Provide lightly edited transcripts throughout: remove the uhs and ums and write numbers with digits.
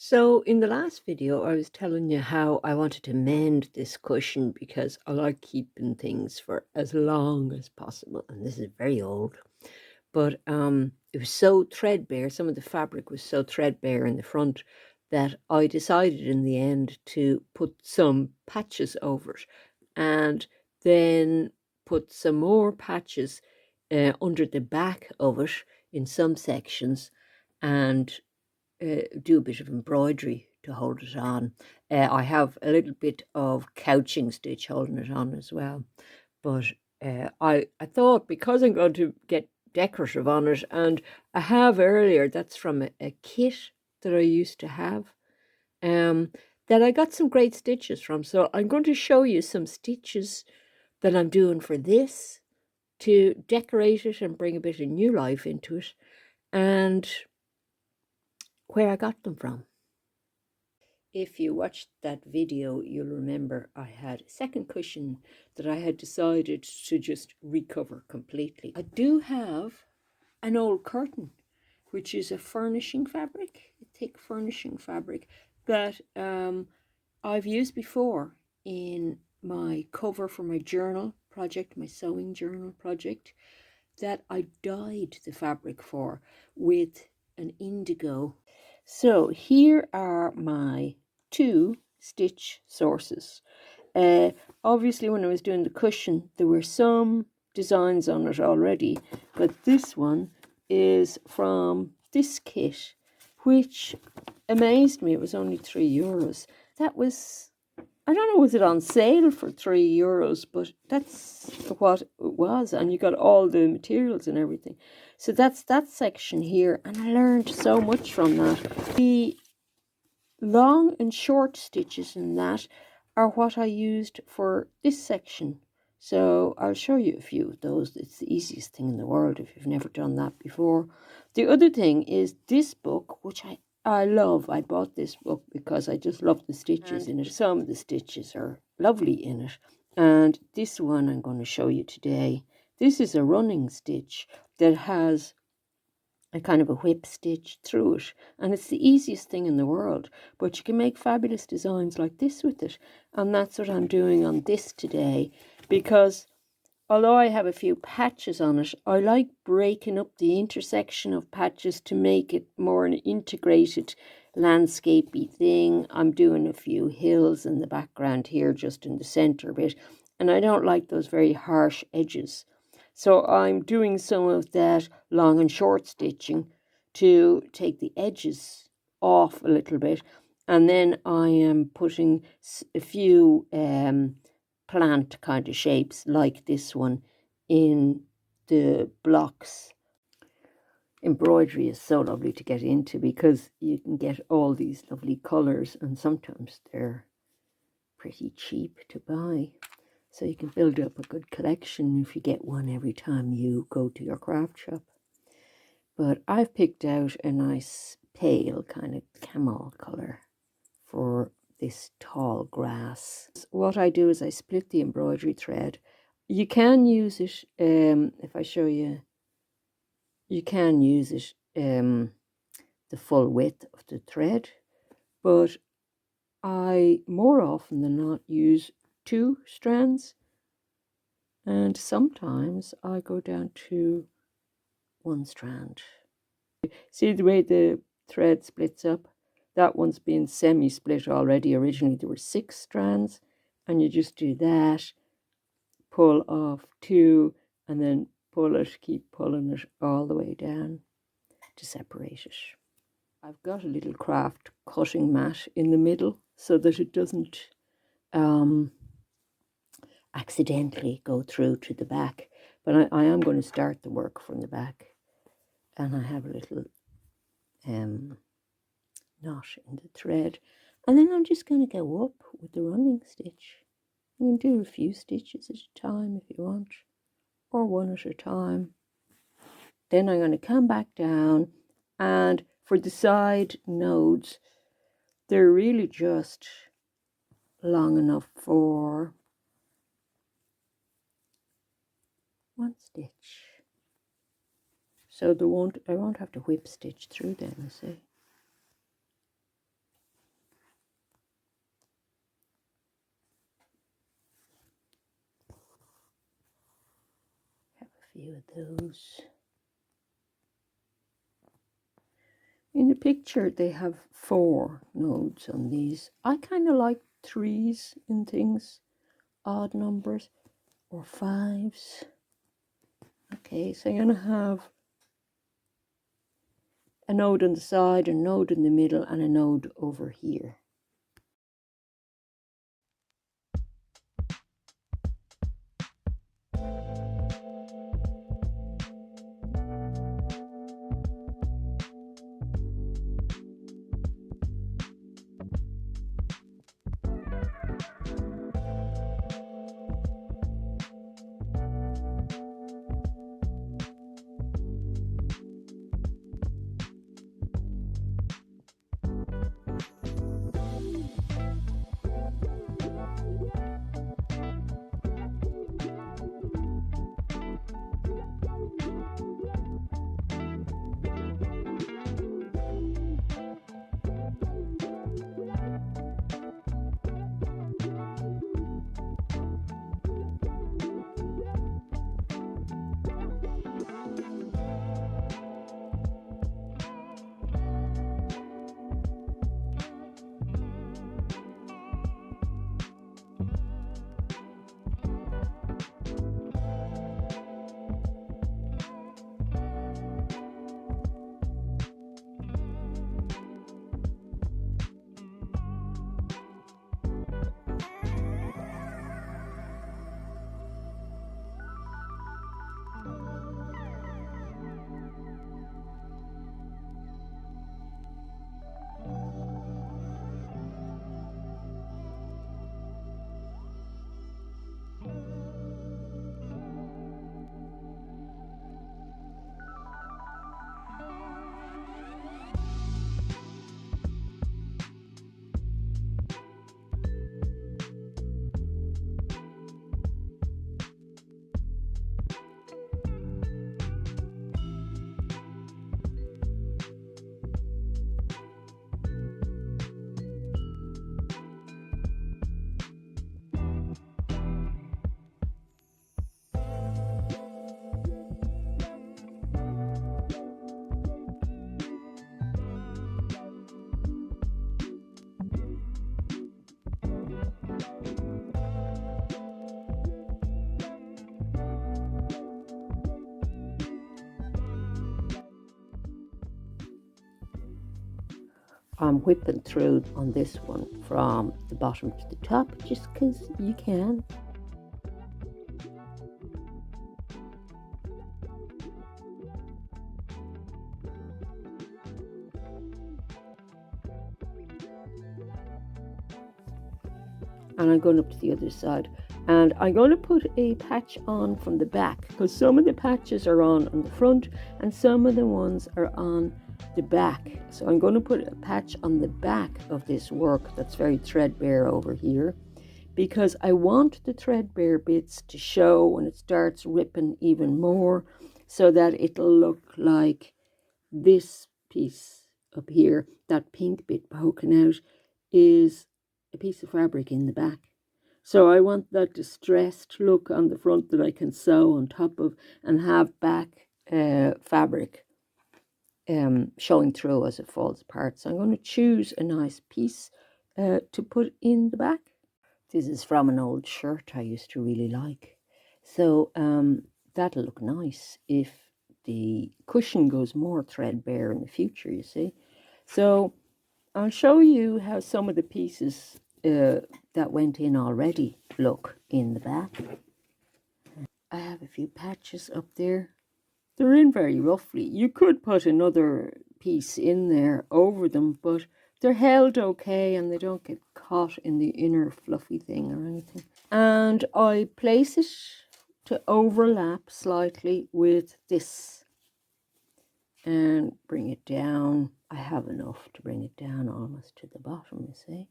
So in the last video, I was telling you how I wanted to mend this cushion because I like keeping things for as long as possible. And this is very old, but it was so threadbare. Some of the fabric was so threadbare in the front that I decided in the end to put some patches over it and then put some more patches under the back of it in some sections and do a bit of embroidery to hold it on. I have a little bit of couching stitch holding it on as well. But I thought because I'm going to get decorative on it, and I have earlier, that's from a kit that I used to have, that I got some great stitches from. So I'm going to show you some stitches that I'm doing for this to decorate it and bring a bit of new life into it, and where I got them from. If you watched that video, you'll remember I had a second cushion that I had decided to just recover completely. I do have an old curtain, which is a furnishing fabric, a thick furnishing fabric that I've used before in my cover for my journal project, my sewing journal project, that I dyed the fabric for with an indigo. So here are my two stitch sources. Obviously when I was doing the cushion there were some designs on it already, but this one is from this kit, which amazed me. It was only €3. That was, I don't know, was it on sale for €3, but that's what it was, and you got all the materials and everything. So that's that section here, and I learned so much from that. The long and short stitches in that are what I used for this section. So I'll show you a few of those. It's the easiest thing in the world if you've never done that before. The other thing is this book, which I love. I bought this book because I just love the stitches in it. Some of the stitches are lovely in it. And this one I'm going to show you today. This is a running stitch that has a kind of a whip stitch through it, and it's the easiest thing in the world, but you can make fabulous designs like this with it. And that's what I'm doing on this today, because although I have a few patches on it, I like breaking up the intersection of patches to make it more an integrated landscapey thing. I'm doing a few hills in the background here, just in the center bit, and I don't like those very harsh edges. So I'm doing some of that long and short stitching to take the edges off a little bit. And then I am putting a few plant kind of shapes like this one in the blocks. Embroidery is so lovely to get into because you can get all these lovely colours, and sometimes they're pretty cheap to buy. So you can build up a good collection if you get one every time you go to your craft shop. But I've picked out a nice pale kind of camel colour for this tall grass. What I do is I split the embroidery thread. You can use it, if I show you, you can use it the full width of the thread, but I more often than not use 2 strands. And sometimes I go down to 1 strand. See the way the thread splits up? That one's been semi-split already. Originally there were 6 strands, and you just do that, pull off 2, and then pull it, keep pulling it all the way down to separate it. I've got a little craft cutting mat in the middle so that it doesn't accidentally go through to the back, but I am going to start the work from the back, and I have a little knot in the thread, and then I'm just going to go up with the running stitch. You can do a few stitches at a time if you want, or one at a time. Then I'm going to come back down, and for the side nodes, they're really just long enough for 1 stitch. So I won't have to whip stitch through them, you see. few of those. In the picture, they have 4 nodes on these. I kind of like 3s in things, odd numbers, or 5s. Okay, so I'm going to have a node on the side, a node in the middle, and a node over here. I'm whipping through on this one from the bottom to the top just because you can. And I'm going up to the other side, and I'm going to put a patch on from the back because some of the patches are on the front and some of the ones are on the back. So I'm going to put a patch on the back of this work that's very threadbare over here, because I want the threadbare bits to show when it starts ripping even more, so that it'll look like this piece up here, that pink bit poking out, is a piece of fabric in the back. So I want that distressed look on the front that I can sew on top of and have back fabric showing through as it falls apart. So I'm going to choose a nice piece to put in the back. This is from an old shirt I used to really like. So that'll look nice if the cushion goes more threadbare in the future, you see. So I'll show you how some of the pieces that went in already look in the back. I have a few patches up there. They're in very roughly. You could put another piece in there over them, but they're held okay and they don't get caught in the inner fluffy thing or anything. And I place it to overlap slightly with this and bring it down. I have enough to bring it down almost to the bottom, you see.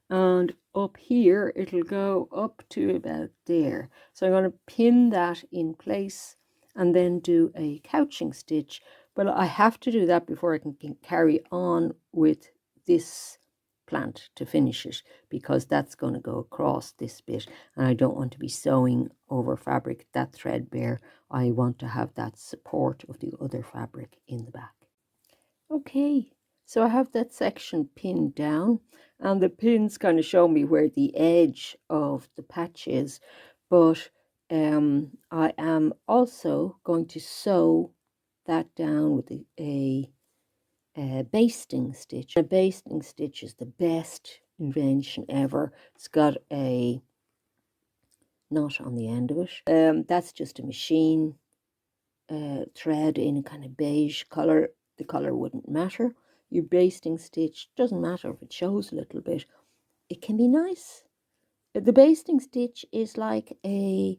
And up here, it'll go up to about there. So I'm going to pin that in place and then do a couching stitch. But I have to do that before I can carry on with this plant to finish it, because that's going to go across this bit, and I don't want to be sewing over fabric that's threadbare. I want to have that support of the other fabric in the back. Okay, so I have that section pinned down, and the pins kind of show me where the edge of the patch is, but I am also going to sew that down with a basting stitch. A basting stitch is the best invention ever. It's got a knot on the end of it. That's just a machine thread in a kind of beige color. The color wouldn't matter. Your basting stitch doesn't matter if it shows a little bit. It can be nice. The basting stitch is like a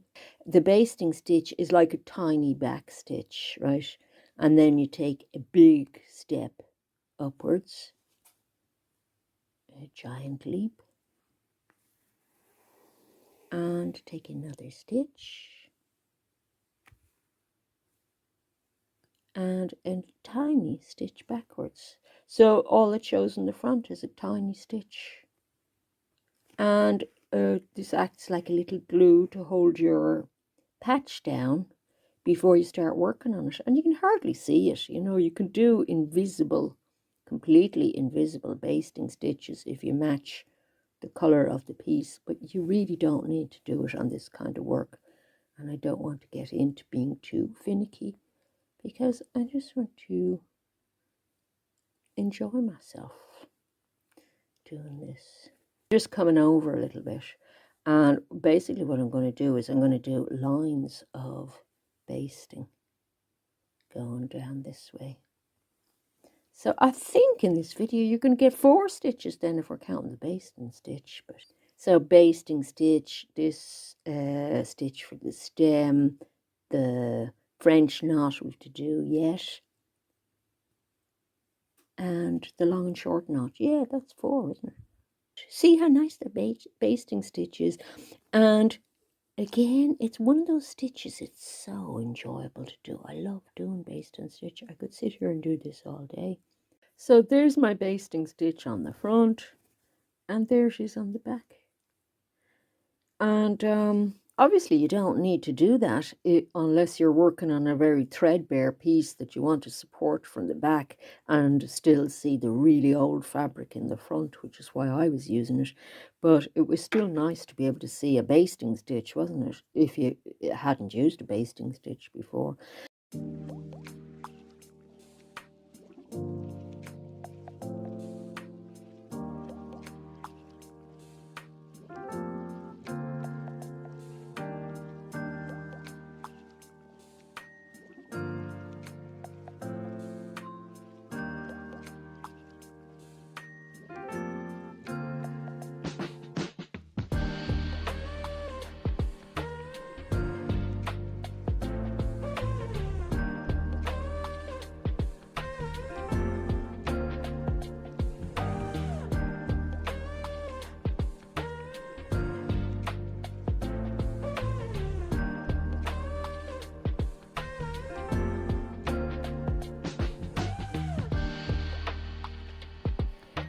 tiny back stitch, right? And then you take a big step upwards, a giant leap, and take another stitch, and a tiny stitch backwards. So all it shows in the front is a tiny stitch. And this acts like a little glue to hold your patch down before you start working on it. And you can hardly see it, you know. You can do invisible, completely invisible basting stitches if you match the color of the piece, but you really don't need to do it on this kind of work. And I don't want to get into being too finicky, because I just want to enjoy myself doing this. Just coming over a little bit, and basically what I'm going to do is I'm going to do lines of basting going down this way. So I think in this video you're going to get 4 stitches then, if we're counting the basting stitch. But so basting stitch, this stitch for the stem, the French knot we've to do yet, and the long and short knot. Yeah, that's 4, isn't it? See how nice the basting stitch is. And again, it's one of those stitches, it's so enjoyable to do. I love doing basting stitch. I could sit here and do this all day. So there's my basting stitch on the front, and there she's on the back. And obviously you don't need to do that unless you're working on a very threadbare piece that you want to support from the back and still see the really old fabric in the front, which is why I was using it. But it was still nice to be able to see a basting stitch, wasn't it, if you hadn't used a basting stitch before.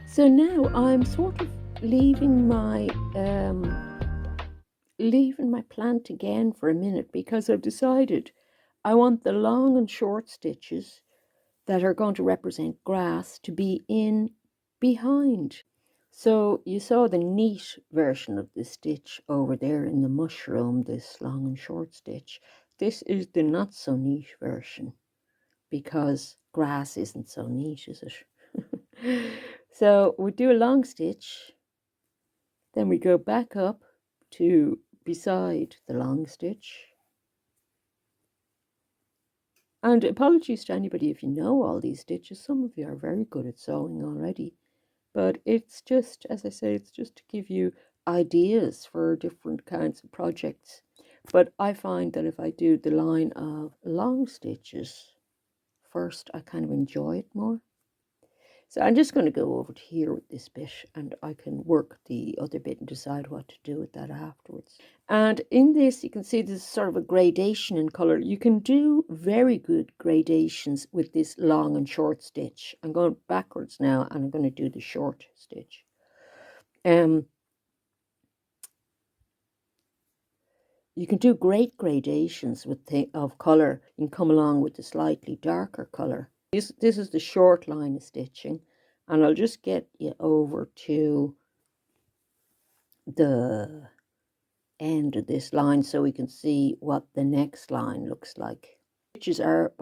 So now I'm sort of leaving my plant again for a minute, because I've decided I want the long and short stitches that are going to represent grass to be in behind. So you saw the neat version of the stitch over there in the mushroom, this long and short stitch. This is the not so neat version, because grass isn't so neat, is it? So we do a long stitch, then we go back up to beside the long stitch. And apologies to anybody if you know all these stitches. Some of you are very good at sewing already, but it's just, as I say, it's just to give you ideas for different kinds of projects. But I find that if I do the line of long stitches first, I kind of enjoy it more. So I'm just going to go over to here with this bit, and I can work the other bit and decide what to do with that afterwards. And in this, you can see there's sort of a gradation in colour. You can do very good gradations with this long and short stitch. I'm going backwards now, and I'm going to do the short stitch. Um, you can do great gradations with of colour. You can come along with the slightly darker colour. This is the short line of stitching, and I'll just get you over to the end of this line so we can see what the next line looks like. Stitches are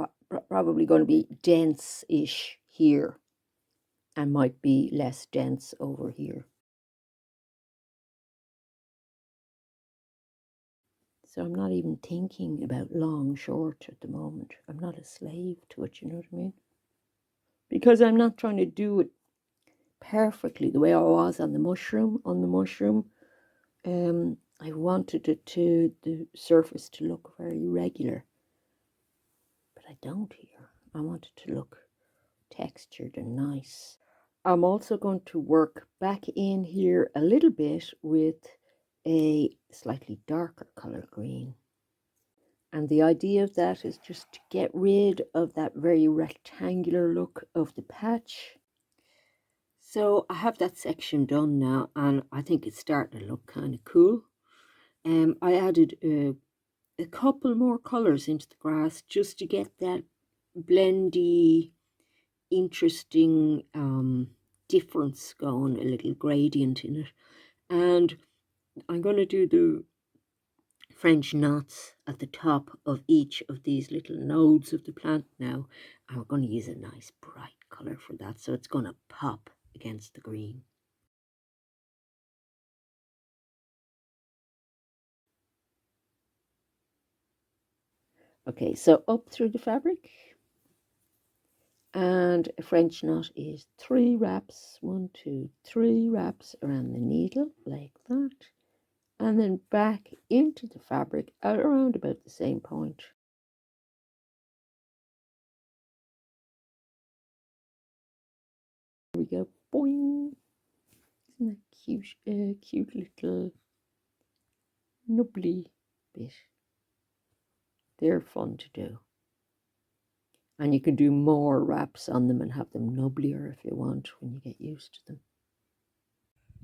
probably going to be dense-ish here and might be less dense over here. So I'm not even thinking about long, short at the moment. I'm not a slave to it, you know what I mean? Because I'm not trying to do it perfectly the way I was on the mushroom. I wanted it to, the surface to look very regular. But I don't here. I want it to look textured and nice. I'm also going to work back in here a little bit with a slightly darker color green. And the idea of that is just to get rid of that very rectangular look of the patch. So I have that section done now, and I think it's starting to look kind of cool. I added a couple more colors into the grass just to get that blendy, interesting difference going, a little gradient in it. And I'm going to do the French knots at the top of each of these little nodes of the plant now. And we're going to use a nice bright color for that, so it's going to pop against the green. Okay, so up through the fabric, and a French knot is 3 wraps, 1, 2, 3 wraps around the needle like that, and then back into the fabric at around about the same point. Here we go, boing! Isn't that cute? Cute little nubbly bit. They're fun to do. And you can do more wraps on them and have them nubblier if you want when you get used to them.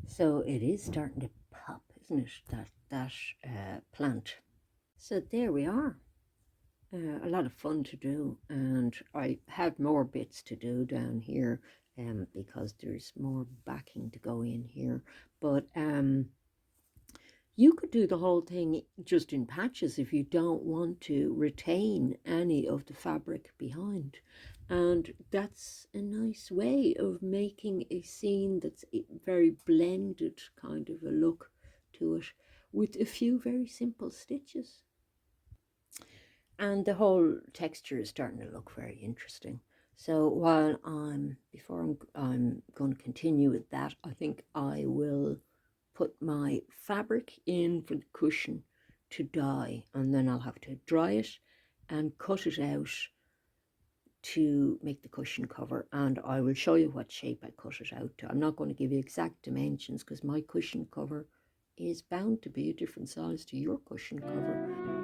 So it is starting to pop, isn't it, that plant. So there we are. A lot of fun to do, and I have more bits to do down here because there's more backing to go in here. But you could do the whole thing just in patches if you don't want to retain any of the fabric behind. And that's a nice way of making a scene that's very blended kind of a look to it with a few very simple stitches. And the whole texture is starting to look very interesting. So while before I'm going to continue with that, I think I will put my fabric in for the cushion to dye, and then I'll have to dry it and cut it out to make the cushion cover, and I will show you what shape I cut it out to. I'm not going to give you exact dimensions because my cushion cover is bound to be a different size to your cushion cover.